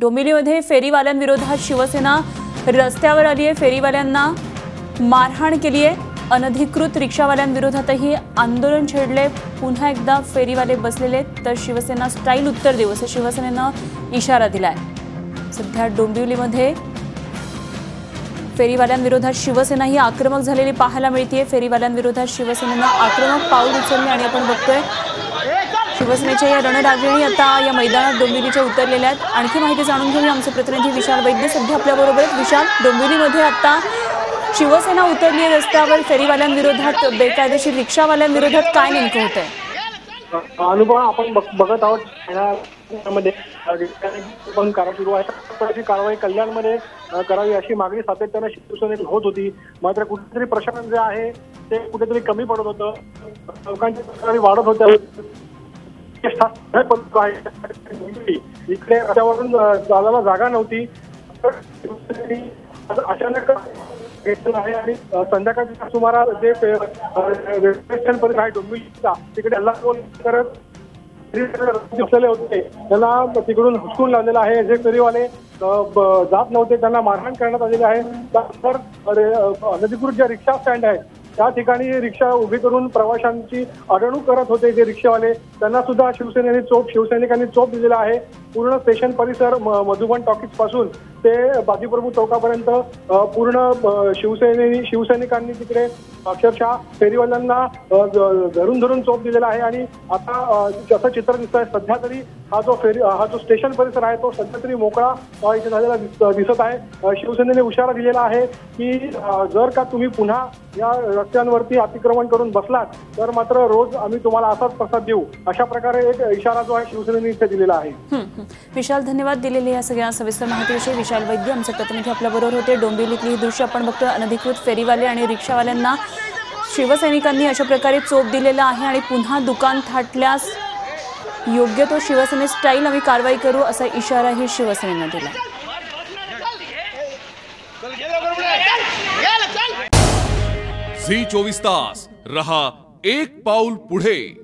डोंबिवलीमध्ये फेरीवाल्यांविरोधात शिवसेना रस्त्यावर आली आहे। फेरीवाल्यांना मारहाण केली आहे। अनधिकृत रिक्षावाल्यांविरोधातही आंदोलन छेडले। पुन्हा एकदा फेरीवाले बसलेले तर शिवसेना स्टाईल उत्तर देऊ असं शिवसेनेनं इशारा दिलाय। सध्या डोंबिवलीमध्ये फेरीवाल्यांविरोधात शिवसेना ही आक्रमक झालेली पाहायला मिळते। फेरीवाल्यांविरोधात शिवसेनेनं आक्रमक पाऊल उचलले आणि आपण बघतोय शिवसेनेच्या या रणरागिणी आता या मैदानात डोंबिवलीच्या उतरलेल्या आहेत। आणखी माहिती जाणून घेऊया आमचे प्रतिनिधी विशाल वैद्य सध्या आपल्या बरोबर आहेत। विशाल, डोंबिवलीमध्ये आता शिवसेना उतरली आहे रस्त्यावर। फेरीवाल्यांविरोधात बेकायदेशीर रिक्षावाल्यांविरोधात काय नेमकं होतंय? अनुभव आपण बघत आहोत ठाण्यामध्ये पण सुरू आहे। कारवाई कल्याणमध्ये करावी अशी मागणी सातत्याने शिवसेनेत होत होती। मात्र कुठेतरी प्रशासन जे आहे ते कुठेतरी कमी पडत होतं। लोकांची तक्रारी वाढत होत्या। इकडे रस्त्यावरून जायला जागा नव्हती। अचानक आहे आणि संध्याकाळच्या सुमारास जे रेल्वे स्टेशन परिसर आहे डोंबिवलीचा तिकडे हल्ला करत बसलेले होते त्यांना तिकडून हुसकून लावलेला आहे। जे फेरीवाले जात नव्हते त्यांना मारहाण करण्यात आलेली आहे। त्यानंतर अनधिकृत ज्या रिक्षा स्टँड आहे त्या ठिकाणी रिक्षा उभी करून प्रवाशांची अडवणूक करत होते जे रिक्षावाले त्यांना सुद्धा शिवसैनिकांनी चोप दिलेला आहे। पूर्ण स्टेशन परिसर मधुबन टॉकीज पासून ते बाजीप्रभू चौकापर्यंत पूर्ण शिवसैनिकांनी तिकडे अक्षरशः फेरीवाल्यांना धरून चोप दिलेला आहे। आणि आता जसं चित्र दिसत आहे सध्या तरी हा जो स्टेशन परिसर आहे तो सध्या तरी मोकळा इथे झालेला दिसत आहे। शिवसेनेने इशारा दिलेला आहे की जर का तुम्ही पुन्हा या रस्त्यांवरती अतिक्रमण करून बसलात तर मात्र रोज आम्ही तुम्हाला असाच प्रसाद देऊ, अशा प्रकारे एक इशारा जो आहे शिवसेनेने इथे दिलेला आहे। विशाल, धन्यवाद दिलेली या सगळ्या सविस्तर माहितीविषयी। विशाल वैद्य आमचे प्रतिनिधी आपल्याबरोबर होते। डोंबिवलीतली ही दृश्य आपण बघतोय। अनधिकृत फेरीवाले आणि रिक्षावाल्यांना शिवसैनिकांनी अशा प्रकारे चोप दिलेला आहे आणि पुन्हा दुकान थाटल्यास योग्य तो शिवसेने स्टाईल आम्ही कारवाई करू असा इशाराही शिवसेनेनं दिला। झी 24 तास रहा एक पाऊल पुढे।